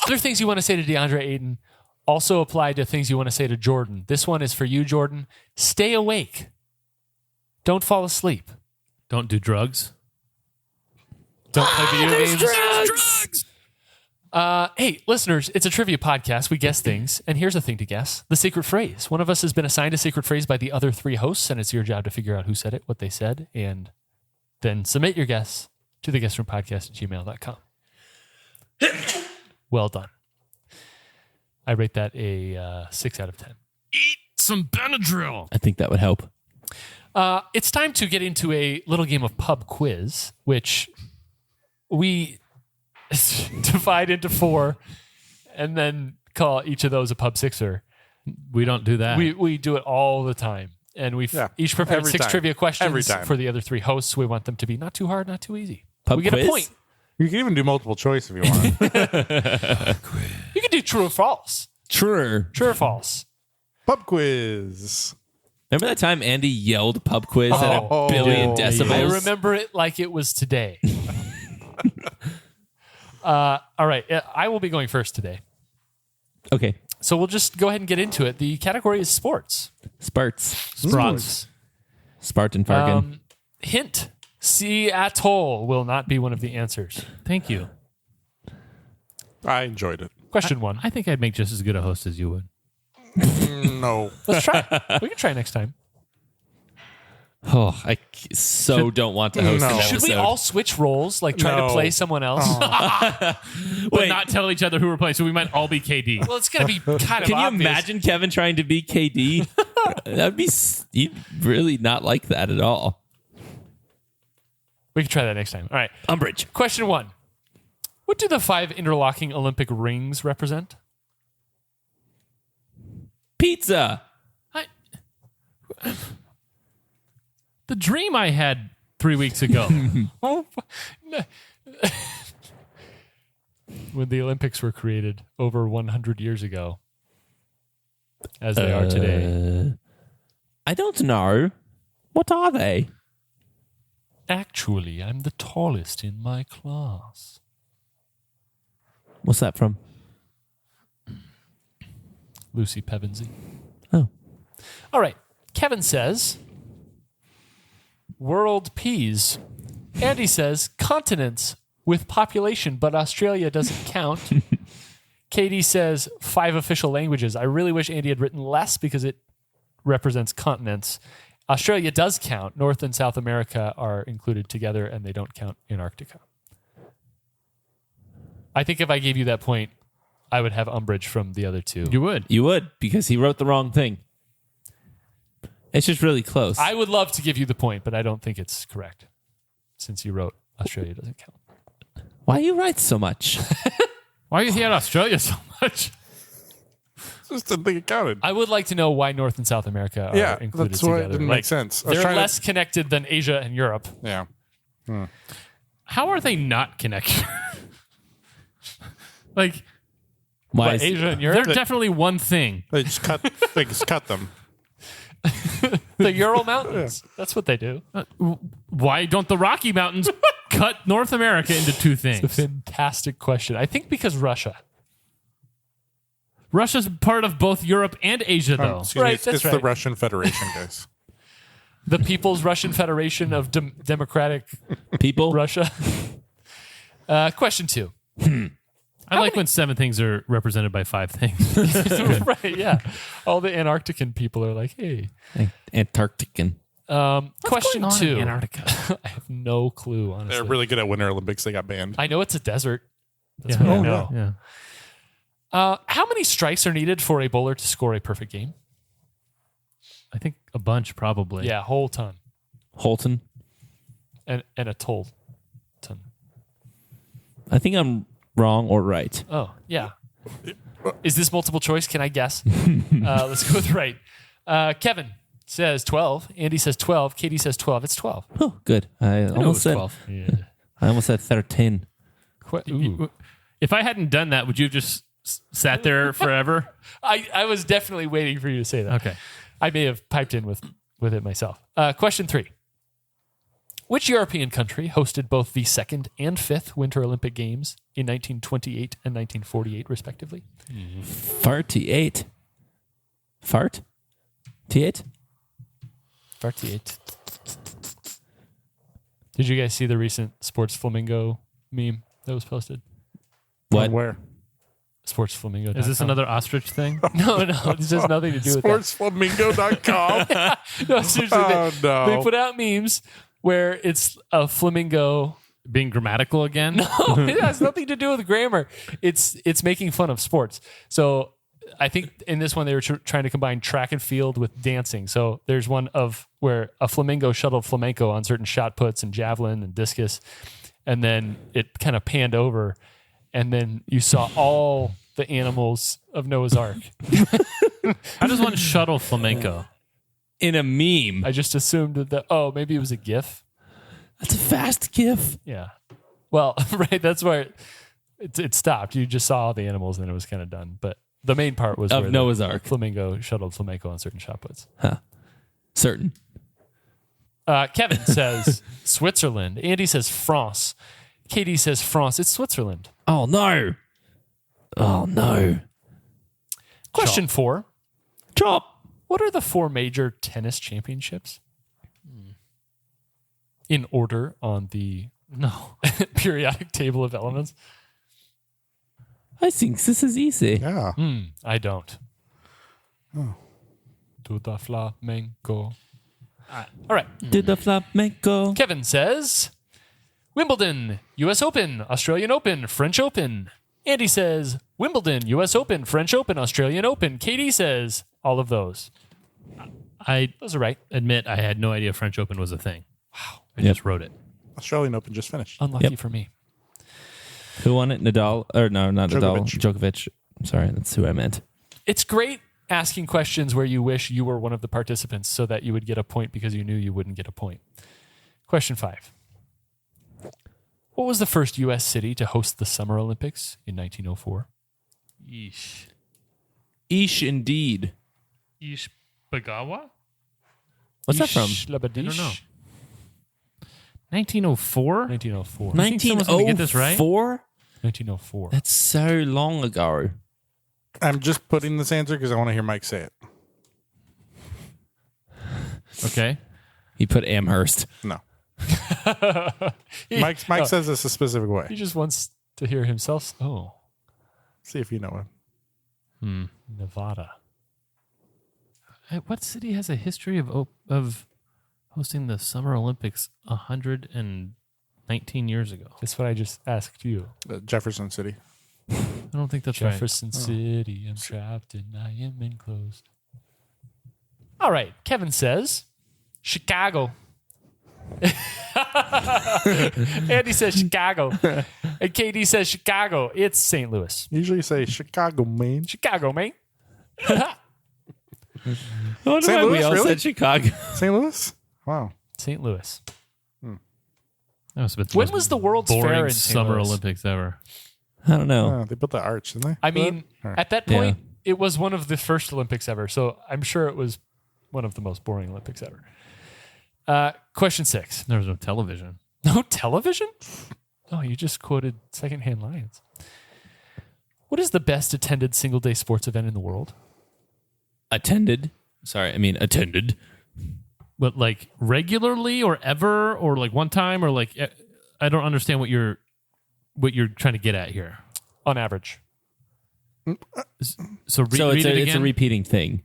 Other things you want to say to DeAndre Ayton also apply to things you want to say to Jordan. This one is for you, Jordan. Stay awake. Don't fall asleep. Don't do drugs. Don't play video games. Drugs! Hey, listeners, it's a trivia podcast. We guess things, and here's a thing to guess. The secret phrase. One of us has been assigned a secret phrase by the other three hosts, and it's your job to figure out who said it, what they said, and then submit your guess to theguestroompodcast@gmail.com. Well done. I rate that a 6 out of 10. Eat some Benadryl. I think that would help. It's time to get into a little game of pub quiz, which we divide into 4 and then call each of those a pub sixer. We don't do that. We do it all the time. And we've each prepared 6 trivia questions for the other 3 hosts. We want them to be not too hard, not too easy. Pub we get quiz? a point. You can even do multiple choice if you want. You can do true or false. True. True or false. Pub quiz. Remember that time Andy yelled pub quiz at a billion decibels? I remember it like it was today. All right. I will be going first today. Okay. So we'll just go ahead and get into it. The category is sports. Sports. Spartan Fargan. Hint. Seattle will not be one of the answers. Thank you. I enjoyed it. Question 1. I think I'd make just as good a host as you would. No. Let's try. We can try next time. Oh, I don't want to host an episode. Should we all switch roles? Like try to play someone else? But not tell each other who we're playing, so we might all be KD. Well, it's going to be kind of Can you obvious. imagine Kevin trying to be KD? That'd be you'd really not like that at all. We can try that next time. All right. Umbridge. Question 1. What do the 5 interlocking Olympic rings represent? Pizza. The dream I had 3 weeks ago. When the Olympics were created over 100 years ago, as they are today. I don't know. What are they? Actually, I'm the tallest in my class. What's that from? Lucy Pevensey. Oh. All right. Kevin says, world peas. Andy says, continents with population, but Australia doesn't count. Katie says, 5 official languages. I really wish Andy had written less because it represents continents. Australia does count. North and South America are included together, and they don't count Antarctica. I think if I gave you that point, I would have umbrage from the other 2. You would. You would, because he wrote the wrong thing. It's just really close. I would love to give you the point, but I don't think it's correct since you wrote Australia doesn't count. Why do you write so much? Why are you here in Australia so much? Just didn't think it counted. I would like to know why North and South America are included that's why together. it didn't make sense. I was They're trying to- less connected than Asia and Europe. Yeah. How are they not connected? Like, Why But is Asia and they're Europe, definitely one thing. They just cut them. the Ural Mountains. That's what they do. Why don't the Rocky Mountains cut North America into 2 It's a things? fantastic question. I think because Russia. Russia's part of both Europe and Asia, though. Excuse me, Right, it's that's the right. Russian Federation, guys. The People's Russian Federation of Democratic people? Russia. Question 2. I like when 7 things are represented by 5 things. Right, yeah. All the Antarctican people are like, hey. Antarctican. Question going on 2. in Antarctica? I have no clue, honestly. They're really good at Winter Olympics. They got banned. I know it's a desert. That's Yeah. what I Oh, know. yeah. How many strikes are needed for a bowler to score a perfect game? I think a bunch, probably. Yeah, whole ton. Holton. And a toll ton. I think I'm wrong or right. Oh, yeah. Is this multiple choice? Can I guess? Let's go with right. Kevin says 12. Andy says 12. Katie says 12. It's 12. Oh, good. I almost said 12. Yeah. I almost said 13. If I hadn't done that, would you have just sat there forever? I was definitely waiting for you to say that. Okay. I may have piped in with it myself. Question 3. Which European country hosted both the second and fifth Winter Olympic Games in 1928 and 1948, respectively? Farty-8. Fart? T8? 48. Did you guys see the recent Sports Flamingo meme that was posted? What? Where? Sports Flamingo. Is this another ostrich thing? No, this has nothing to do with Sportsflamingo.com. No, seriously. Oh, no. They put out memes where it's a flamingo. Being grammatical again? It has nothing to do with grammar. It's making fun of sports. So I think in this one they were trying to combine track and field with dancing. So there's one of where a flamingo shuttled flamenco on certain shot puts and javelin and discus, and then it kind of panned over, and then you saw all the animals of Noah's Ark. How does one shuttle flamenco? In a meme. I just assumed that maybe it was a GIF. That's a fast GIF. Yeah. Well, right. That's where it stopped. You just saw all the animals, and then it was kind of done. But the main part was Of where Noah's the Ark. flamingo shuttled flamenco on certain shot puts. Certain. Kevin says Switzerland. Andy says France. Katie says France. It's Switzerland. Oh, no. Oh, no. Question 4. Chop. What are the 4 major tennis championships? In order on the periodic table of elements? I think this is easy. Yeah. I don't. To the flamenco. All right. Did the flamenco. Kevin says Wimbledon, U.S. Open, Australian Open, French Open. Andy says Wimbledon, U.S. Open, French Open, Australian Open. Katie says all of those. Those are right. Admit I had no idea French Open was a thing. Wow. I just wrote it. Australian Open just finished. Unlucky for me. Who won it? Nadal? Or no, not Nadal. Djokovic. Djokovic. Sorry, that's who I meant. It's great asking questions where you wish you were one of the participants so that you would get a point because you knew you wouldn't get a point. Question 5. What was the first U.S. city to host the Summer Olympics in 1904? Yeesh. Ish indeed. Ish Bagawa? What's that from? I don't know. 1904? 1904. You think someone's gonna get this right? 1904? 1904. That's so long ago. I'm just putting this answer because I want to hear Mike say it. Okay. He put Amherst. No. Mike says this a specific way. He just wants to hear himself. See if you know it. Nevada. What city has a history of hosting the Summer Olympics 119 years ago? That's what I just asked you. Jefferson City. I don't think that's Jefferson City, I'm trapped and I am enclosed. All right. Kevin says Chicago. Andy says Chicago. And KD says Chicago. It's St. Louis. Usually say Chicago, man. Chicago, mate. St. St. Louis, We all really? said Chicago. St. Louis? Wow. St. Louis. That was the When most was the World's boring Fair in St. Summer Louis? Olympics ever? I don't know. They built the arch, didn't they? I mean, Or- at that point, it was one of the first Olympics ever. So I'm sure it was one of the most boring Olympics ever. Question 6. There was no television. No television? Oh, you just quoted Secondhand Lions. What is the best attended single-day sports event in the world? Attended. But like regularly or ever or like one time or like I don't understand what you're trying to get at here. On average. So So read it it's a again. repeating thing.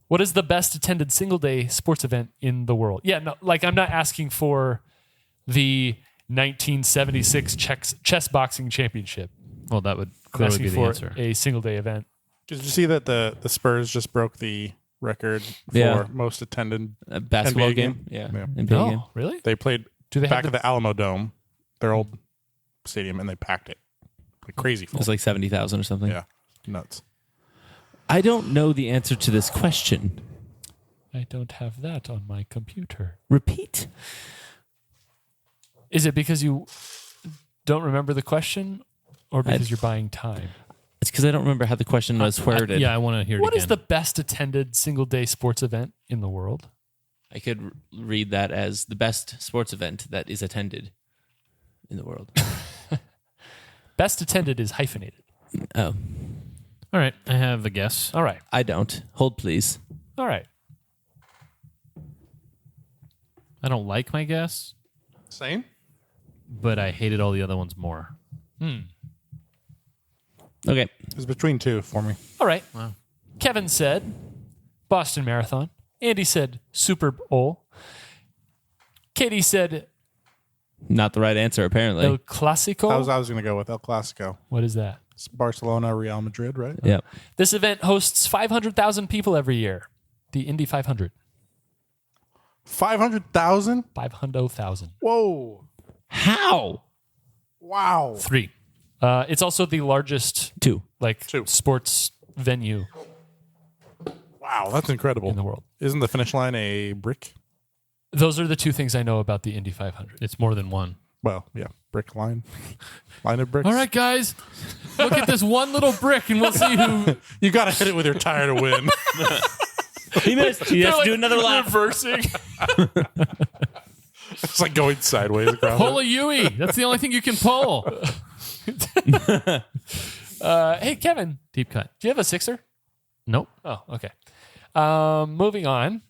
What is the best attended single-day sports event in the world? Yeah, no, like I'm not asking for the 1976 chess boxing championship. Well, that would I'm clearly asking be the for answer. a single-day event. Did you see that the Spurs just broke the record for Yeah. most attended A basketball NBA game? game? Yeah. Yeah. NBA game. Really? They played Do they back have at the Alamo Dome, their old stadium, and they packed it. Like crazy It full. was like 70,000 or something. Yeah. Nuts. I don't know the answer to this question. I don't have that on my computer. Repeat. Is it because you don't remember the question or because you're buying time? It's because I don't remember how the question was worded. Yeah, I want to hear it What again. is the best attended single-day sports event in the world? I could read that as the best sports event that is attended in the world. Best attended is hyphenated. Oh, All right, I have a guess. All right. I don't. Hold, please. All right. I don't like my guess, Same. but I hated all the other ones more. Okay. It's between two for me. All right. Wow. Kevin said Boston Marathon. Andy said Super Bowl. Katie said Not the right answer, apparently. El Clasico. I was going to go with El Clasico. What is that? It's Barcelona, Real Madrid, right? Yep. This event hosts 500,000 people every year. The Indy 500. 500,000? 500,000. Whoa. How? Wow. 3. It's also the largest 2. Two. sports venue Wow, that's incredible. in the world. Isn't the finish line a brick? Those are the two things I know about the Indy 500. It's more than one. Well, yeah, brick line. Line of bricks. All right, guys, look at this one little brick, and we'll see who. You got to hit it with your tire to win. He missed. He has to do another lap. Reversing. It's like going sideways across. Pull a Yui. That's the only thing you can pull. Hey, Kevin, Deep cut. do you have a sixer? Nope. Oh, okay. Moving on.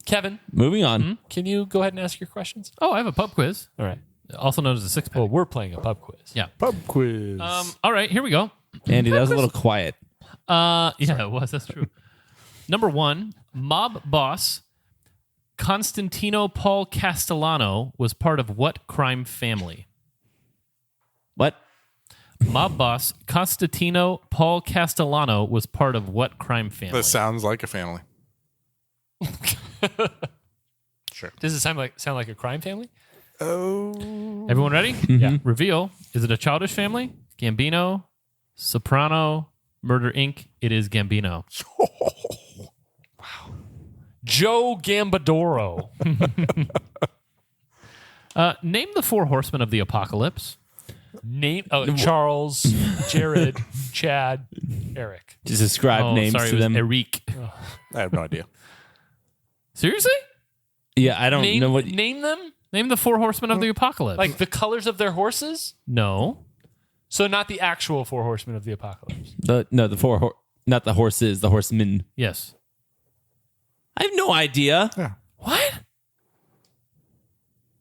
Kevin, Moving on. can you go ahead and ask your questions? Oh, I have a pub quiz, All right. also known as a 6-pack. Well, we're playing a pub quiz. Yeah. Pub quiz. All right, here we go. Andy, that was a little quiet. Yeah, it was. That's true. Number 1, mob boss Constantino Paul Castellano was part of what crime family? What? Mob boss Constantino Paul Castellano was part of what crime family? That sounds like a family. Sure. Does it sound like a crime family? Oh. Everyone ready? Yeah. Reveal. Is it a childish family? Gambino? Soprano? Murder Inc.? It is Gambino. Joe Gambadoro. Name the 4 horsemen of the apocalypse. Name Charles, Jared, Chad, Eric. Just describe names sorry, to it was them. Eric. I have no idea. Seriously? Yeah, I don't know what. Name them? Name the 4 horsemen of the apocalypse. Like the colors of their horses? No. So not the actual 4 horsemen of the apocalypse. The 4 not the horses, the horsemen. Yes. I have no idea. Yeah. What?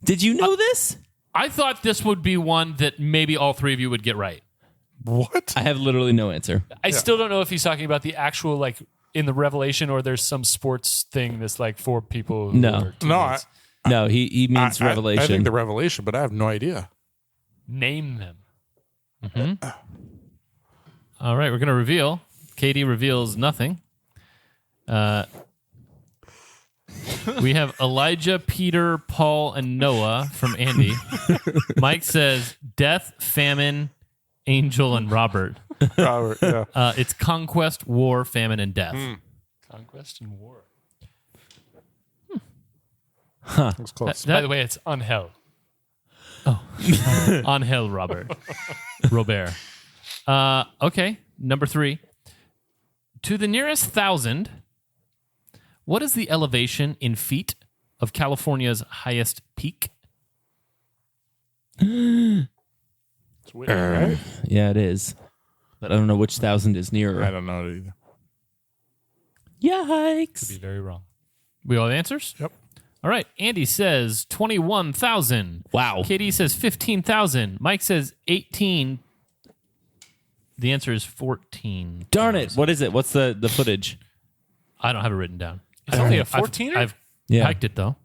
Did you know this? I thought this would be one that maybe all 3 of you would get right. What? I have literally no answer. I still don't know if he's talking about the actual, like, in the Revelation, or there's some sports thing that's like 4 people. Who No. are No, teammates. No, he means Revelation. I think the Revelation, but I have no idea. Name them. All right, we're going to reveal. Katie reveals nothing. We have Elijah, Peter, Paul, and Noah from Andy. Mike says death, famine, angel, and Robert. Robert, yeah. It's conquest, war, famine, and death. Conquest and war. That's close. By the way, it's Angel. Angel Robert. Robert. Okay, number 3. To the nearest 1,000, what is the elevation in feet of California's highest peak? It's Whitney, right? Yeah, it is. But I don't know which 1,000 is nearer. I don't know it either. Yikes. Be very wrong. We all have answers? Yep. All right. Andy says 21,000. Wow. Katie says 15,000. Mike says 18. The answer is 14. Darn it. What is it? What's the footage? I don't have it written down. It's only a 14er? I've Yeah. hiked it, though.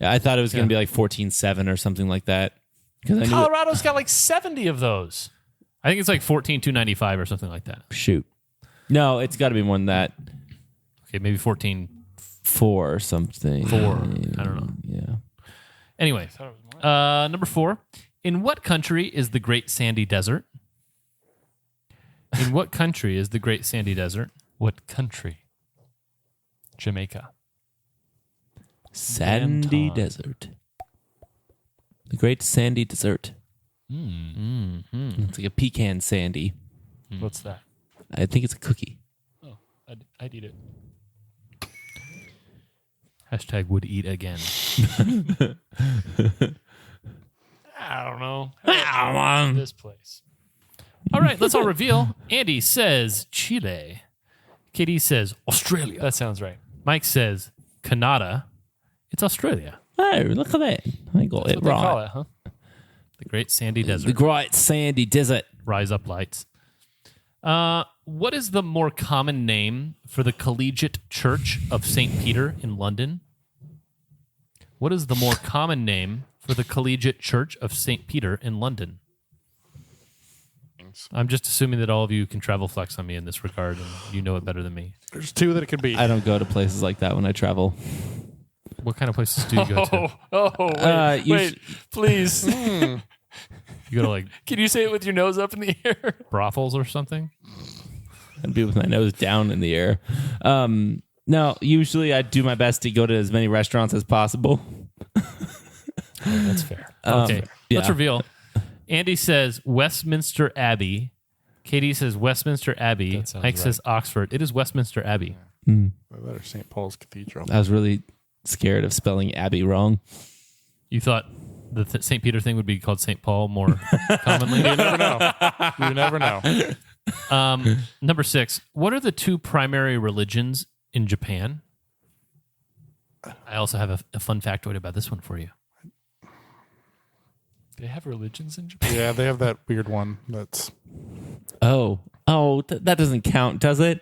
Yeah, I thought it was going to be like 14.7 or something like that. Because I knew Colorado's got like 70 of those. I think it's like 14,295 or something like that. shoot. No, it's got to be more than that. Okay, maybe 14.4. 4 or something. I don't know. Yeah. Anyway, number 4. In what country is the Great Sandy Desert? In what country is the Great Sandy Desert? What country? Jamaica. Sandy Damn, Tom. Desert. The Great Sandy Desert. It's like a pecan sandy. What's that? I think it's a cookie. Oh, I'd eat it. Hashtag would eat again. I don't know. This place. All right, let's all reveal. Andy says Chile. Katie says Australia. That sounds right. Mike says Canada. It's Australia. Hey, look at that. I got That's it what they call right. it, huh? The great sandy The desert. great sandy desert. Rise up lights. What is the more common name for the Collegiate Church of St. Peter in London? What is the more common name for the Collegiate Church of St. Peter in London? I'm just assuming that all of you can travel flex on me in this regard, and you know it better than me. There's two that it could be. I don't go to places like that when I travel. What kind of places do you go to? Wait, please. You go to like Can you say it with your nose up in the air? brothels or something? I'd be with my nose down in the air. No, usually I do my best to go to as many restaurants as possible. That's fair. Okay, yeah. let's reveal. Andy says Westminster Abbey. Katie says Westminster Abbey. That sounds Mike right. says Oxford. It is Westminster Abbey. That or St. Paul's Cathedral. I was really scared of spelling Abbey wrong. You thought the St. Peter thing would be called St. Paul more commonly? You never know. You never know. Number 6. What are the two primary religions in Japan? I also have a fun factoid about this one for you. They have religions in Japan. Yeah, they have that weird one that's... That doesn't count, does it?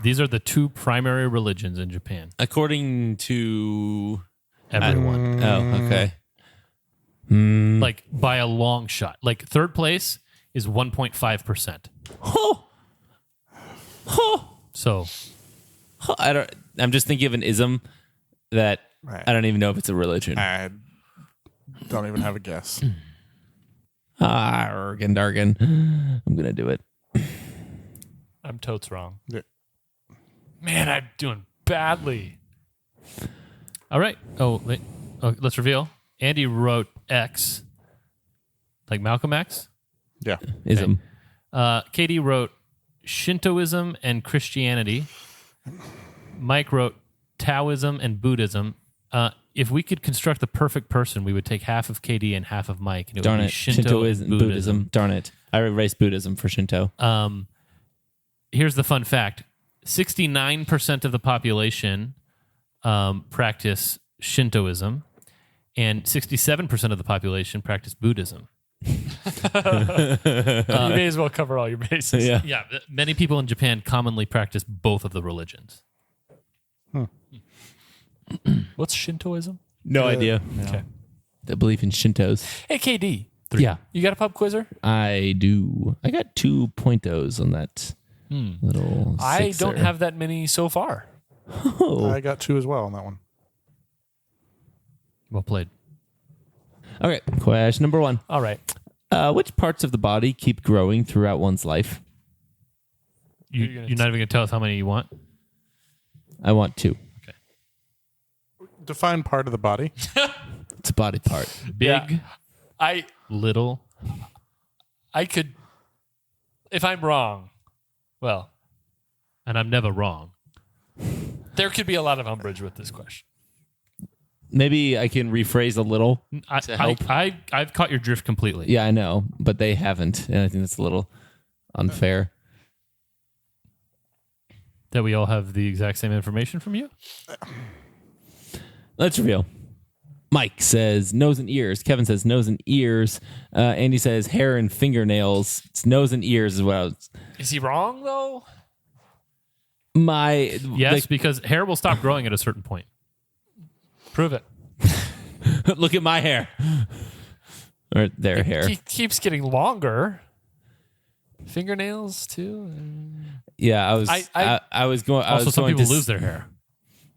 These are the two primary religions in Japan. According to Everyone. okay. Like by a long shot. Like third place is 1.5%. Oh. So I'm just thinking of an ism that Right. I don't even know if it's a religion. I don't even have a guess. Argan dargan. I'm gonna do it. I'm totes wrong. Yeah. Man, I'm doing badly. all right. Let's reveal. Andy wrote X. Like Malcolm X. Yeah. Ism. Katie wrote Shintoism and Christianity. Mike wrote Taoism and Buddhism. If we could construct the perfect person, we would take half of Katie and half of Mike, and it Darn would be it. Shinto Shintoism, and Buddhism. Darn it. I erased Buddhism for Shinto. Here's the fun fact: 69% of the population practice Shintoism, and 67% of the population practice Buddhism. You may as well cover all your bases. Yeah. Yeah, many people in Japan commonly practice both of the religions. What's Shintoism? No idea. Okay. I believe in Shintos. Hey, KD. Yeah, You got a pub quizzer? I do. I got 2 pointos on that little I sixer. don't have that many so far. Oh. I got 2 as well on that one. Well played. Okay, question number 1. All right. Which parts of the body keep growing throughout one's life? You're not even going to tell us how many you want? I want 2. Define part of the body. It's a body part. Big, Yeah. little. I could, if I'm wrong, well, And I'm never wrong. there could be a lot of umbrage with this question. Maybe I can rephrase a little. I've caught your drift completely. Yeah, I know, but they haven't, and I think that's a little unfair. That we all have the exact same information from you? Let's reveal. Mike says nose and ears. Kevin says nose and ears. Andy says hair and fingernails. It's nose and ears as well. Is he wrong, though? Yes, because hair will stop growing at a certain point. Prove it. Look at my hair. Or their hair. He keeps getting longer. Fingernails, too. Yeah, I was going. I Also, was some going people to lose their hair.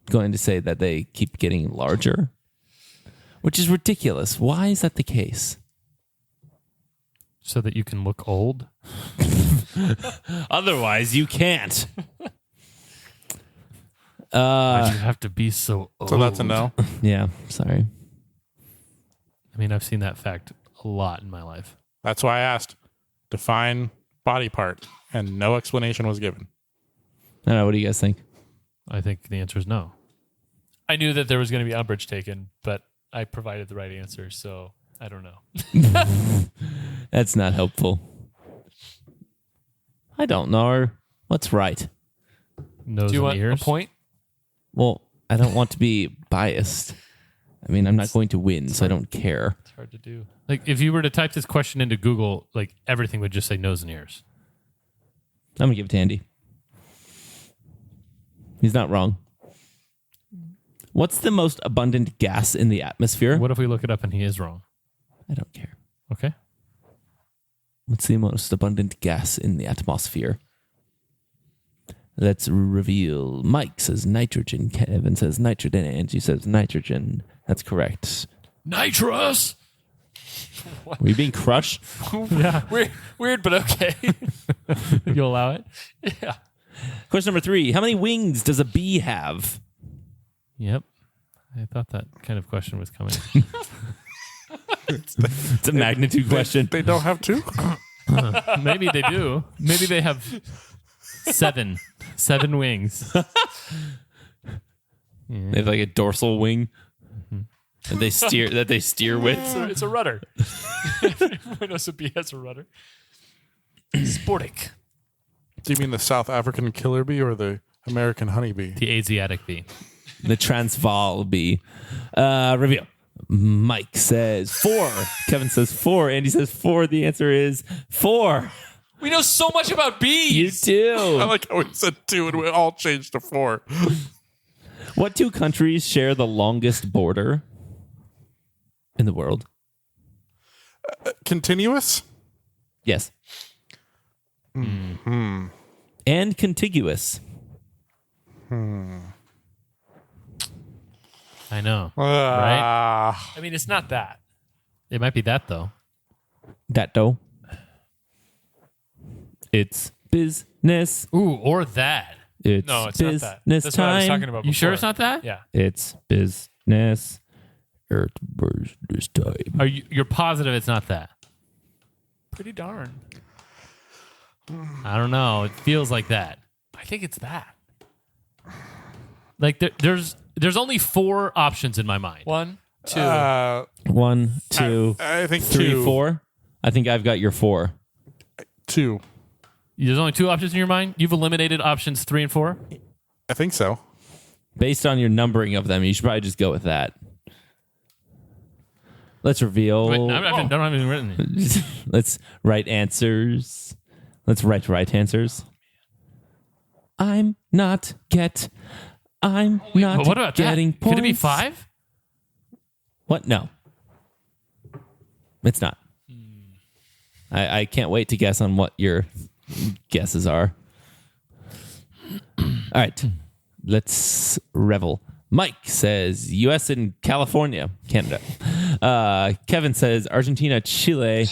going to say that they keep getting larger, which is ridiculous. Why is that the case? So that you can look old. Otherwise, you can't. Why'd you have to be so old? So that's a no. Yeah, sorry. I mean, I've seen that fact a lot in my life. That's why I asked. Define body part, and no explanation was given. I don't know. What do you guys think? I think the answer is no. I knew that there was going to be umbrage taken, but I provided the right answer, so I don't know. That's not helpful. I don't know. What's right? Nose Do you and want ears. a point? Well, I don't want to be biased. I mean, I'm not going to win, so I don't care. It's hard to do. Like if you were to type this question into Google, like everything would just say nose and ears. I'm going to give it to Andy. He's not wrong. What's the most abundant gas in the atmosphere? What if we look it up and he is wrong? I don't care. Okay. What's the most abundant gas in the atmosphere? Let's reveal. Mike says nitrogen. Kevin says nitrogen. Angie says nitrogen. That's correct. Nitrous! Were you being crushed? Yeah. Weird, but okay. You'll allow it? Yeah. Question number 3. How many wings does a bee have? Yep. I thought that kind of question was coming. It's a magnitude question. They don't have two? Maybe they do. Maybe they have 7 wings. They have like a dorsal wing that they steer with. It's a rudder. Everyone knows a bee has a rudder. Sportic. Do you mean the South African killer bee or the American honeybee? The Asiatic bee. The Transvaal bee. Reveal. Mike says 4. Kevin says 4. Andy says 4. The answer is 4. We know so much about You bees. I do. like how we said 2 and we all changed to 4. What 2 countries share the longest border in the world? Continuous? Yes. And contiguous. I know. Right? I mean, it's not that. It might be that, though. That though. It's business. Ooh, or that. It's No, it's not business that. That's time. what I was talking about before. You sure it's not that? Yeah. It's business. It's business time. You're positive it's not that? Pretty darn. I don't know. It feels like that. I think it's that. Like there's only 4 options in my mind. 1, 2. 1, 2, I think 3, 2. 4. I think I've got your 4. 2. There's only 2 options in your mind? You've eliminated options 3 and 4? I think so. Based on your numbering of them, you should probably just go with that. Let's reveal. Wait, I don't have anything written. Let's write answers. Let's write right answers. I'm not But what about getting that? points. Could it be 5? What? No. It's not. I can't wait to guess on what your guesses are. All right. Let's revel. Mike says U.S. and California, Canada. Kevin says Argentina, Chile.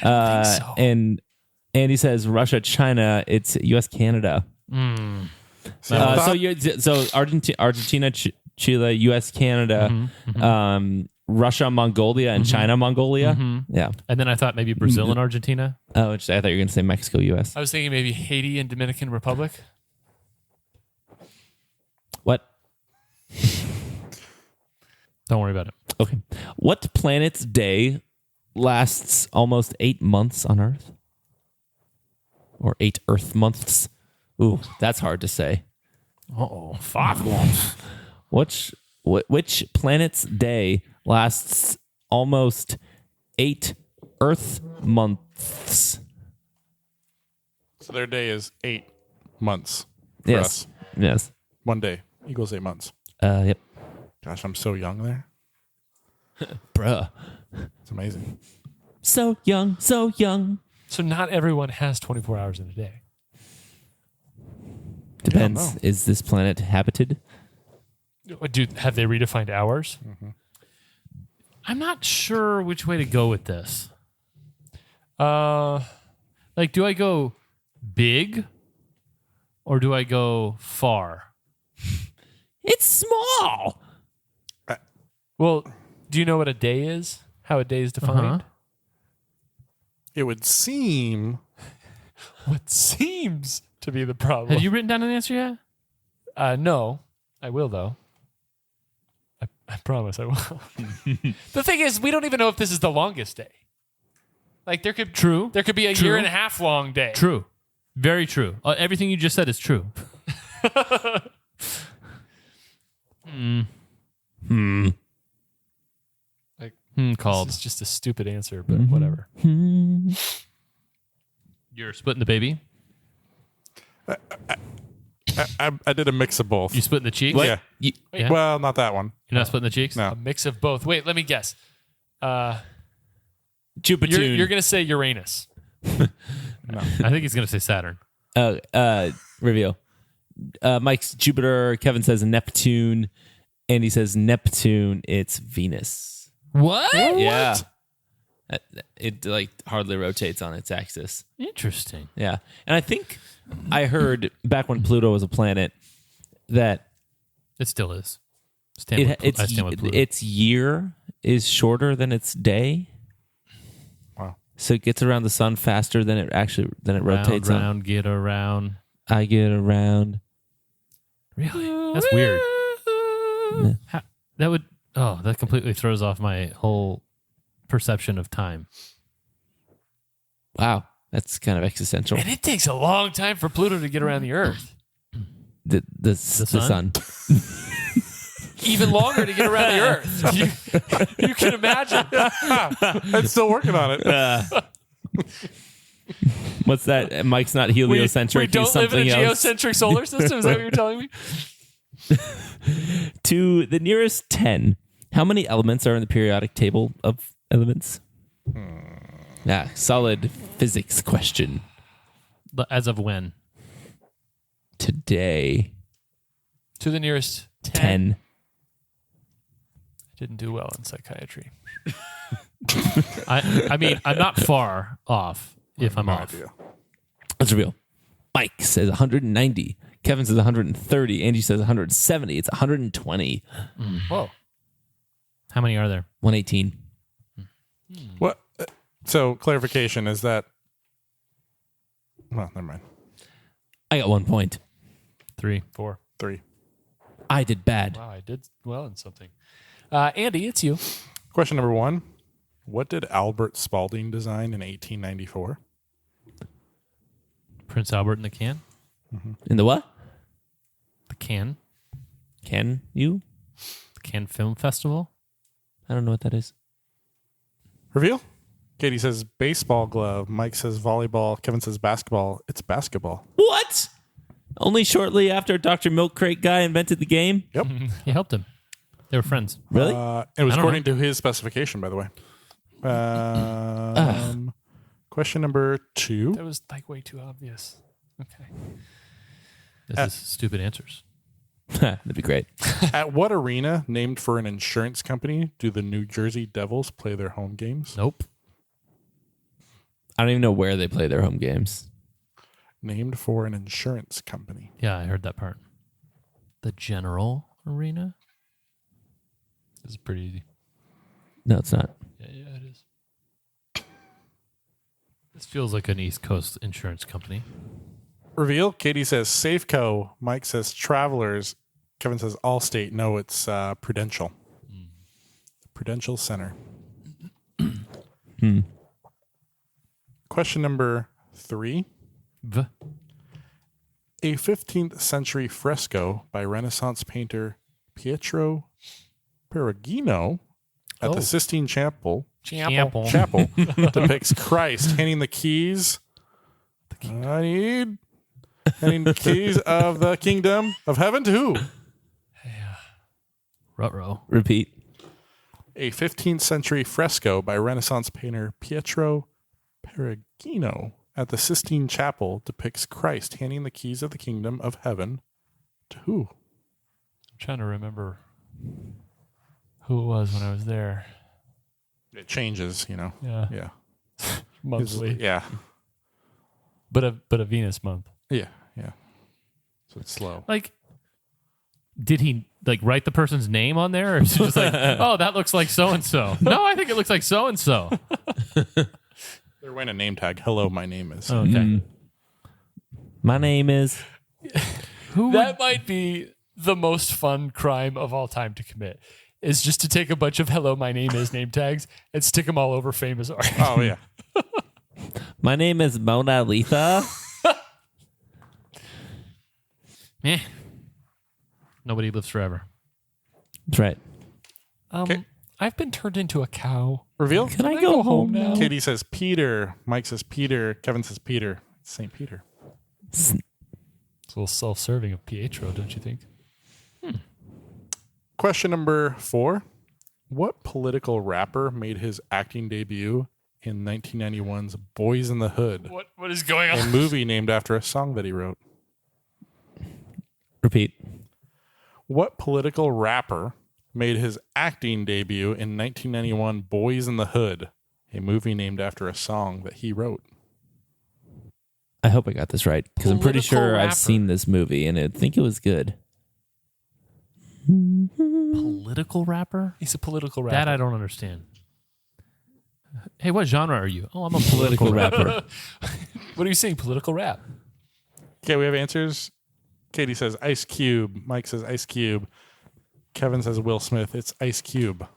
so. And Andy says Russia, China. It's U.S., Canada. So Argentina, Chile, U.S., Canada, Russia, Mongolia, and China, Mongolia. Yeah. And then I thought maybe Brazil and Argentina. Oh, I thought you were going to say Mexico, U.S. I was thinking maybe Haiti and Dominican Republic. What? Don't worry about it. Okay. What planet's day lasts almost 8 months on Earth? Or 8 Earth months? Ooh, that's hard to say. Uh-oh. 5 months. Which planet's day lasts almost 8 Earth months? So their day is 8 months for Yes. us. Yes. 1 day equals 8 months. Yep. Gosh, I'm so young there. Bruh. It's amazing. So young, so young. So not everyone has 24 hours in a day. Depends. know. Is this planet habited? Have they redefined hours? I'm not sure which way to go with this. Uh, Like, do I go big or do I go far? It's small. well, do you know what a day is? How a day is defined? It would seem What seems to be the problem. Have you written down an answer yet? No. I will, though. I promise I will. The thing is, we don't even know if this is the longest day. Like, there could be a year and a half long day. True. Very true. Everything you just said is true. Called. This is just a stupid answer, but whatever. You're splitting the baby? I did a mix of both. You splitting the cheeks? Yeah. Yeah. Well, not that one. You're not splitting the cheeks? No. A mix of both. Wait, let me guess. Jupiter. You're going to say Uranus. I think he's going to say Saturn. Reveal. Mike's Jupiter. Kevin says Neptune. Andy says Neptune. It's Venus. What? Yeah. It like hardly rotates on its axis. Interesting. Yeah. And I think I heard back when Pluto was a planet that It still is. I stand with Pluto. its year is shorter than its day. Wow. So it gets around the sun faster than it rotates on. Round, get around. I get around. Really? That's weird. That completely throws off my whole perception of time. Wow. That's kind of existential. And it takes a long time for Pluto to get around the Earth. The sun. Even longer to get around the Earth. You can imagine. I'm still working on it. What's that? Mike's not heliocentric. We don't He's live in something a else. geocentric solar system? Is that what you're telling me? To the nearest 10, how many elements are in the periodic table of elements? Yeah, solid physics question. But as of when? Today, To the nearest 10. I didn't do well in psychiatry. I mean, I'm not far off if I'm off. idea. Let's reveal. Mike says 190. Kevin says 130. Angie says 170. It's 120. Whoa. How many are there? 118. What? So clarification is that? Well, never mind. I got 1 point. 3. 4. 3. I did bad. Wow, I did well in something. Andy, it's you. Question number 1. What did Albert Spalding design in 1894? Prince Albert in the can? In the what? The can? Can you? The Cannes Film Festival? I don't know what that is. Reveal? Katie says baseball glove. Mike says volleyball. Kevin says basketball. It's basketball. What? Only shortly after Dr. Milk Crate guy invented the game? Yep. He helped him. They were friends. Really? It was I don't according to his specification, by the way. Question number 2. That was like way too obvious. Okay. This is stupid answers. That'd be great. At what arena named for an insurance company do the New Jersey Devils play their home games? Nope. I don't even know where they play their home games. Named for an insurance company. Yeah, I heard that part. The General Arena? This is pretty easy. No, it's not. Yeah, it is. This feels like an East Coast insurance company. Reveal. Katie says Safeco. Mike says Travelers. Kevin says Allstate. No, it's Prudential. Prudential Center. Question number 3. A 15th century fresco by Renaissance painter Pietro Perugino at the Sistine Chapel depicts Christ handing the keys. Handing the keys of the kingdom of heaven to who? Ruh-roh. Repeat. A 15th century fresco by Renaissance painter Pietro Perugino at the Sistine Chapel depicts Christ handing the keys of the kingdom of heaven to who? I'm trying to remember who it was when I was there. It changes, Yeah. Yeah. Monthly. Yeah. But a Venus month. Yeah. So it's slow. Like, did he write the person's name on there? Or is it just like, oh, that looks like so-and-so? No, I think it looks like so-and-so. They're wearing a name tag. Hello, my name is. Okay. My name is... That might be the most fun crime of all time to commit is just to take a bunch of "Hello, my name is" name tags and stick them all over famous art. Oh, yeah. My name is Mona Lisa. Eh. Nobody lives forever. That's right. Okay. I've been turned into a cow. Reveal? Can I go home now? Katie says Peter. Mike says Peter. Kevin says Peter. It's St. Peter. It's a little self-serving of Pietro, don't you think? Question number 4. What political rapper made his acting debut in 1991's Boys in the Hood, What is going a on? movie named after a song that he wrote? Repeat. What political rapper made his acting debut in 1991 Boys in the Hood, a movie named after a song that he wrote? I hope I got this right because I'm pretty Political sure rapper. I've seen this movie and I think it was good. Political rapper? He's a political rapper. That I don't understand. Hey, what genre are you? Oh, I'm a Political political rapper. rapper. What are you saying? Political rap. Okay, we have answers. Katie says Ice Cube. Mike says Ice Cube. Kevin says Will Smith. It's Ice Cube.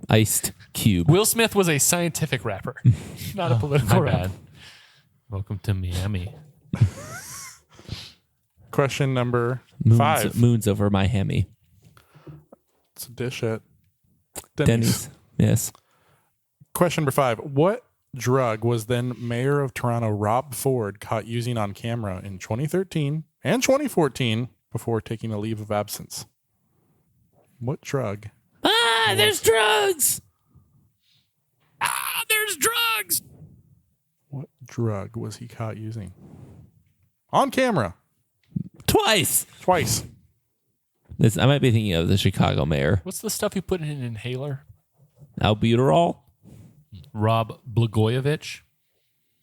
Iced Cube. Will Smith was a scientific rapper, not a political My rapper. bad. Welcome to Miami. Question number Moons, 5. moons over my Hemi. It's a dish at Denny's. Denny's. Yes. Question number 5. What drug was then Mayor of Toronto Rob Ford caught using on camera in 2013 and 2014 before taking a leave of absence? What drug? Ah, there's drugs. Ah, there's drugs. What drug was he caught using? On camera. Twice. Twice. I might be thinking of the Chicago mayor. What's the stuff you put in an inhaler? Albuterol. Rob Blagojevich.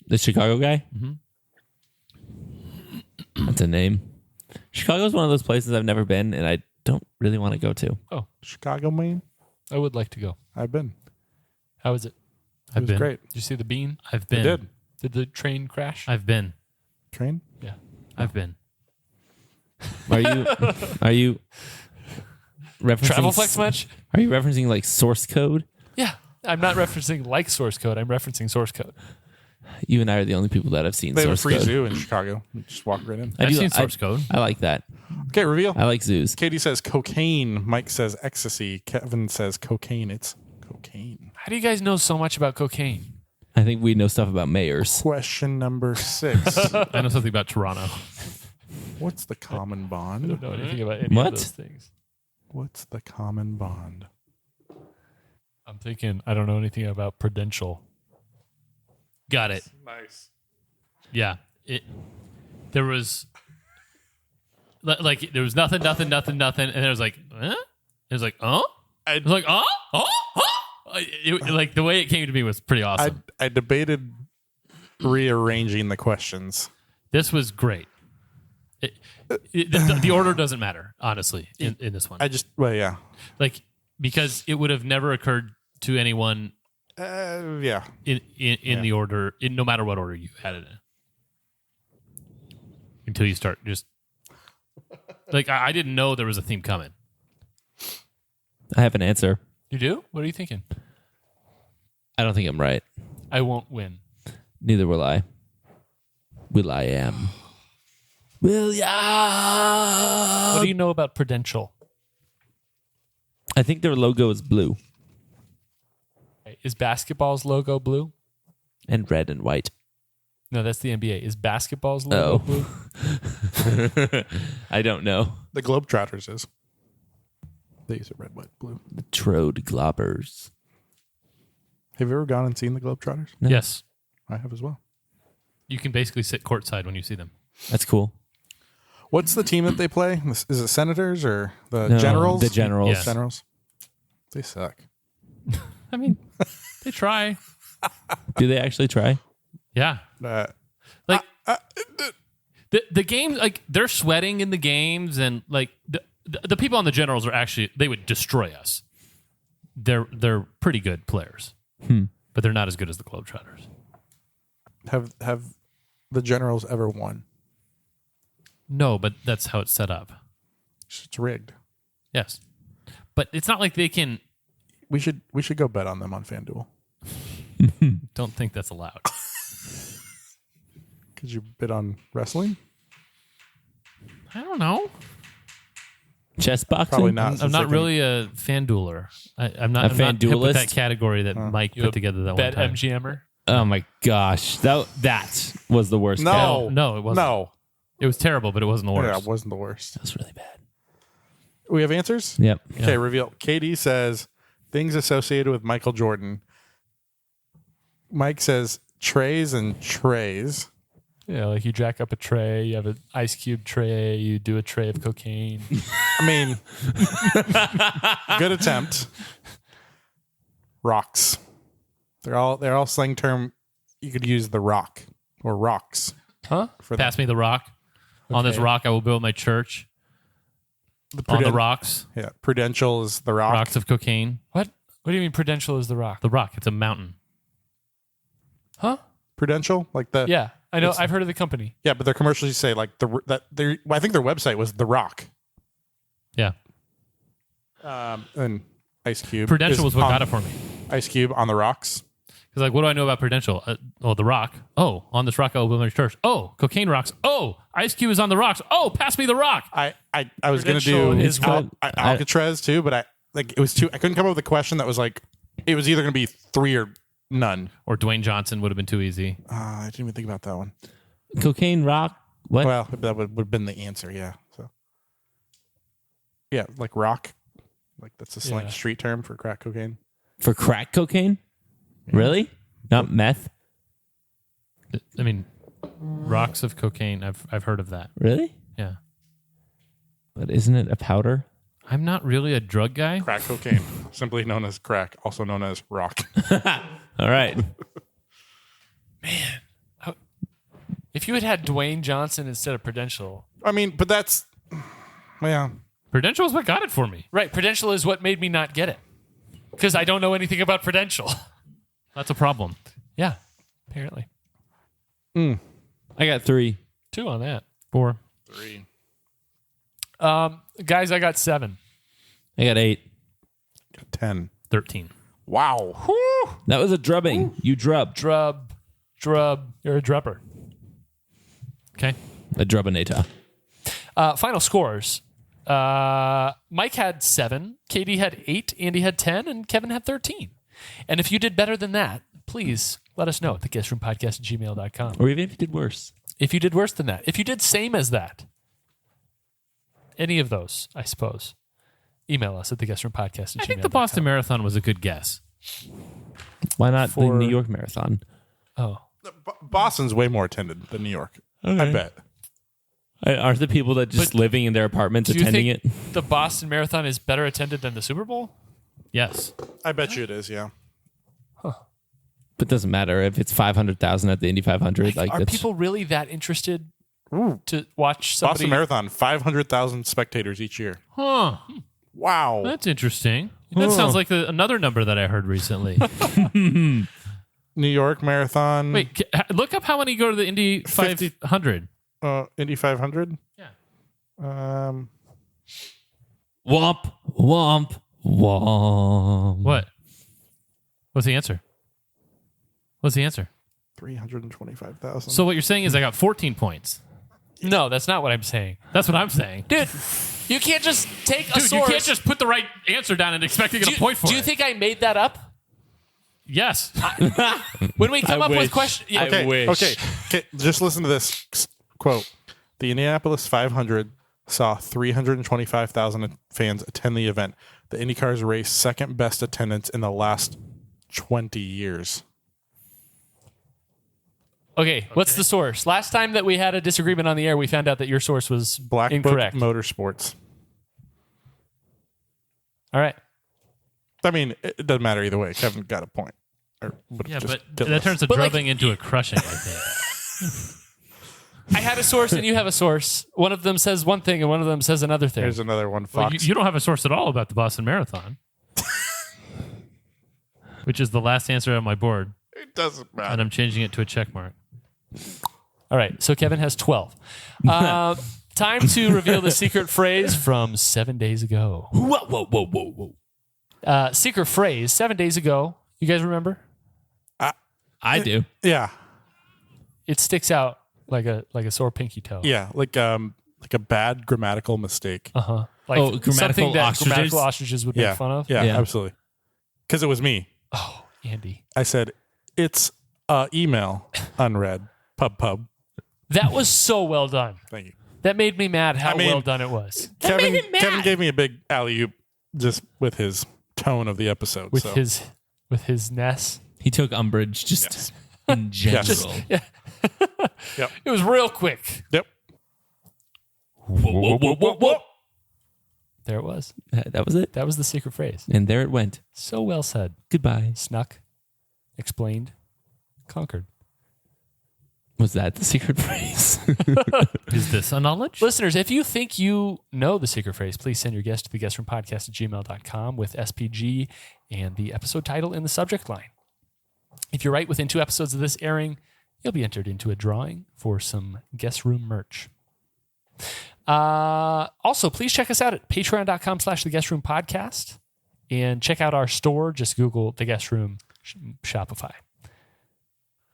The Chicago guy? That's a name. Chicago's one of those places I've never been and I don't really want to go to. Oh, Chicago, Maine. I would like to go. I've been. How is it? It was great. Did you see the bean? I've I been. did. Did the train crash? I've been. Train? Yeah. I've been. Are you referencing Travel flex much? Are you referencing like source code? Yeah. I'm not referencing like source code. I'm referencing source code. You and I are the only people that have seen They have a source free code. zoo in Chicago. You just walk right in. I've seen source code. I like that. Okay, reveal. I like zoos. Katie says cocaine. Mike says ecstasy. Kevin says cocaine. It's cocaine. How do you guys know so much about cocaine? I think we know stuff about mayors. Question number 6. I know something about Toronto. What's the common I bond? don't know anything about any What? of those things. What's the common bond? I'm thinking I don't know anything about prudential. Got it. Nice. Yeah. There was like there was nothing, and there was like, huh? It was like, oh? It was like, oh? Like the way it came to me was pretty awesome. I debated rearranging the questions. This was great. The order doesn't matter, honestly, in this one. Yeah. Like, because it would have never occurred to anyone Yeah. in the order, no matter what order you had it in. Until you start just... Like, I didn't know there was a theme coming. I have an answer. You do? What are you thinking? I don't think I'm right. I won't win. Neither will I. Will I am. Will ya? What do you know about prudential? I think their logo is blue Is basketball's logo blue? and red and white. No, that's the NBA. Is basketball's logo Oh. blue? I don't know. The Globetrotters is. They use a red, white, blue. The Trode Globbers. Have you ever gone and seen the Globetrotters? No. Yes. I have as well. You can basically sit courtside when you see them. That's cool. What's the team that they play? Is it Senators or the No, Generals? the Generals. Yes. Generals. They suck. I mean, they try. Do they actually try? Yeah. Like, the games, like, they're sweating in the games, and, like, the people on the Generals are actually, they would destroy us. They're pretty good players, but they're not as good as the Globetrotters. Have the Generals ever won? No, but that's how it's set up. It's rigged. Yes. But it's not like they can... We should go bet on them on FanDuel. Don't think that's allowed. Could you bet on wrestling? I don't know. Chess boxing? Probably not. I'm since not they can- really a FanDueler. I'm not A hip with FanDuelist? that category that Mike put together that one Bet time. MGMer. Oh my gosh. That was the worst. No. No, it wasn't. No. It was terrible, but it wasn't the worst. Yeah, it wasn't the worst. That was really bad. We have answers? Yep. Okay, reveal. Katie says things associated with Michael Jordan. Mike says trays and trays. Yeah, like you jack up a tray, you have an ice cube tray, you do a tray of cocaine. I mean, good attempt. Rocks. They're all slang term. You could use the rock or rocks Huh? for that. Pass me the rock. On this Okay. rock, I will build my church. The On the pruden- rocks. Yeah, Prudential is the rock. Rocks of cocaine. What? What do you mean Prudential is the rock? The rock. It's a mountain. Huh? Prudential, like the Yeah, I know. I've heard of the company. yeah, but their commercials you say like I think their website was the Rock. Yeah. And Ice Cube. Prudential is was what on- got it for me. Ice Cube on the rocks. Because like, what do I know about Prudential? The rock. Oh, on this rock I will build my church. Oh, cocaine rocks. Oh, Ice Cube is on the rocks. Oh, pass me the rock. I was gonna Prudential do is what- Alcatraz too, but it was too. I couldn't come up with a question that was like it was either gonna be 3 or none. Or Dwayne Johnson would have been too easy. I didn't even think about that one. Cocaine rock. What? Well, that would have been the answer. Yeah. So yeah, like rock, like that's a slang Yeah. street term for crack cocaine. For crack cocaine? Really? Not meth? I mean, rocks of cocaine. I've heard of that. Really? Yeah. But isn't it a powder? I'm not really a drug guy. Crack cocaine, simply known as crack, also known as rock. All right. If you had Dwayne Johnson instead of Prudential, I mean, but that's yeah. Prudential is what got it for me. right? Prudential is what made me not get it because I don't know anything about Prudential. That's a problem. Yeah, apparently I got 3. 2 on that. 4. 3. Guys, I got 7. I got 8. 10. 13. Wow. That was a drubbing. You drubbed. Drub. You're a drubber. Okay. A drubbinator. Final scores. Mike had 7, Katie had 8, Andy had 10, and Kevin had 13. And if you did better than that, please let us know at theguestroompodcast@gmail.com. Or even if you did worse. If you did worse than that, if you did same as that, any of those, I suppose, email us at theguestroompodcast@gmail.com. I think the Boston Marathon was a good guess. Why not For- the New York Marathon? Oh, Boston's way more attended than New York. I bet. Aren't the people that just But living in their apartments do you attending think it? the Boston Marathon is better attended than the Super Bowl? Yes. I bet you it is, yeah. But it doesn't matter if it's 500,000 at the Indy 500. Like Are that's, people really that interested to watch somebody? Boston Marathon, 500,000 spectators each year. Huh. Wow. That's interesting. That sounds like another number that I heard recently. New York Marathon. Wait, look up how many go to the Indy 500. Indy 500. Yeah. womp, womp, womp. What? What's the answer? 325,000. So what you're saying is I got 14 points. No, that's not what I'm saying. That's what I'm saying. Dude, you can't just take a Dude, you source. can't just put the right answer down and expect to get a point for it. Do you think I made that up? Yes. When we come I up wish. with questions, I okay, wish. okay. Just listen to this quote. The Indianapolis 500 saw 325,000 fans attend the event. The IndyCar's race second best attendance in the last 20 years. Okay, what's the source? Last time that we had a disagreement on the air, we found out that your source was Black incorrect. Book Motorsports. All right. I mean, it doesn't matter either way. Kevin got a point. Yeah, but that turns a But, like- drubbing into a crushing, I think. I had a source and you have a source. One of them says one thing and one of them says another thing. Here's another one. Well, Fox. you don't have a source at all about the Boston Marathon, which is the last answer on my board, It doesn't and matter. I'm changing it to a check mark. All right, so Kevin has 12. Time to reveal the secret phrase from 7 days ago. Whoa. Secret phrase, 7 days ago. You guys remember? I do. Yeah. It sticks out like a sore pinky toe. Yeah. Like a bad grammatical mistake. Uh-huh. Like grammatical something that ostriches? grammatical ostriches would Yeah. make fun of. Yeah, Yeah. absolutely. Because it was me. Oh, Andy. I said, it's email unread. Pub. That was so well done. Thank you. That made me mad how I mean- well done it was. Kevin gave me a big alley-oop just with his tone of the episode. With so. his ness. He took umbrage just in general. Yes. It was real quick. Yep. Whoa. There it was. That was it. That was the secret phrase. And there it went. So well said. Goodbye. Snuck, explained, conquered. Was that the secret phrase? Is this a knowledge? Listeners, if you think you know the secret phrase, please send your guess to theguestroompodcast@gmail.com with SPG and the episode title in the subject line. If you're right within 2 episodes of this airing, you'll be entered into a drawing for some guest room merch. Also, please check us out at patreon.com/theguestroompodcast and check out our store. Just Google The Guest Room Shopify.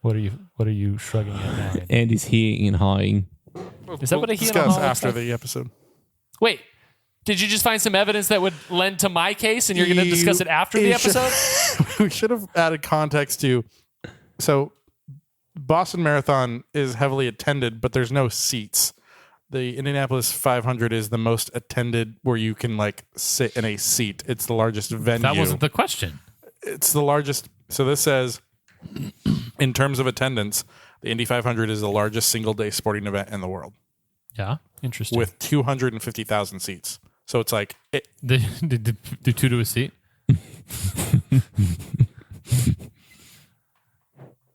What are you shrugging at now, Andy? Andy's heeing and hawing. Is that what a he and a discuss haw after looks like? the episode. Wait, did you just find some evidence that would lend to my case and you're going to discuss it after the You should- episode? We should have added context to. So, Boston Marathon is heavily attended, but there's no seats. The Indianapolis 500 is the most attended, where you can like sit in a seat. It's the largest venue. That wasn't the question. It's the largest. So this says, in terms of attendance, the Indy 500 is the largest single day sporting event in the world Yeah. Interesting. with 250,000 seats. So it's like Did do 2 to a seat?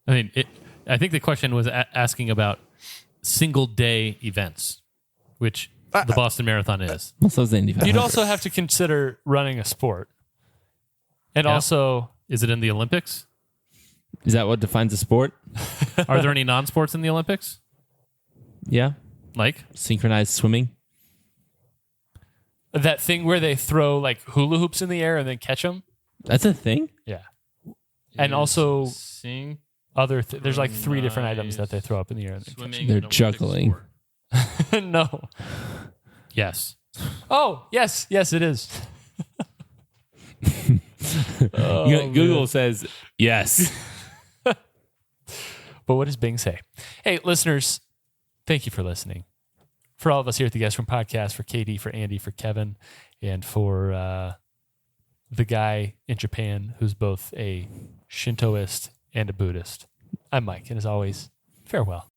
I think the question was asking about single day events, which the Boston Marathon is. Also, the Indy 500. You'd also have to consider running a sport. And Yeah. also, Is it in the Olympics? Is that what defines a sport? Are there any non-sports in the Olympics? Yeah. Like? Synchronized swimming. that thing where they throw like hula hoops in the air and then catch them. That's a thing? Yeah. And also Sing, there's like 3 different items that they throw up in the air. And then catch swimming, They're and Olympic juggling. sport. them. No. Yes. Oh, yes, it is. Google says yes. But what does Bing say? Hey, listeners, thank you for listening. For all of us here at the Guest Room Podcast, for Katie, for Andy, for Kevin, and for the guy in Japan who's both a Shintoist and a Buddhist, I'm Mike, and as always, farewell.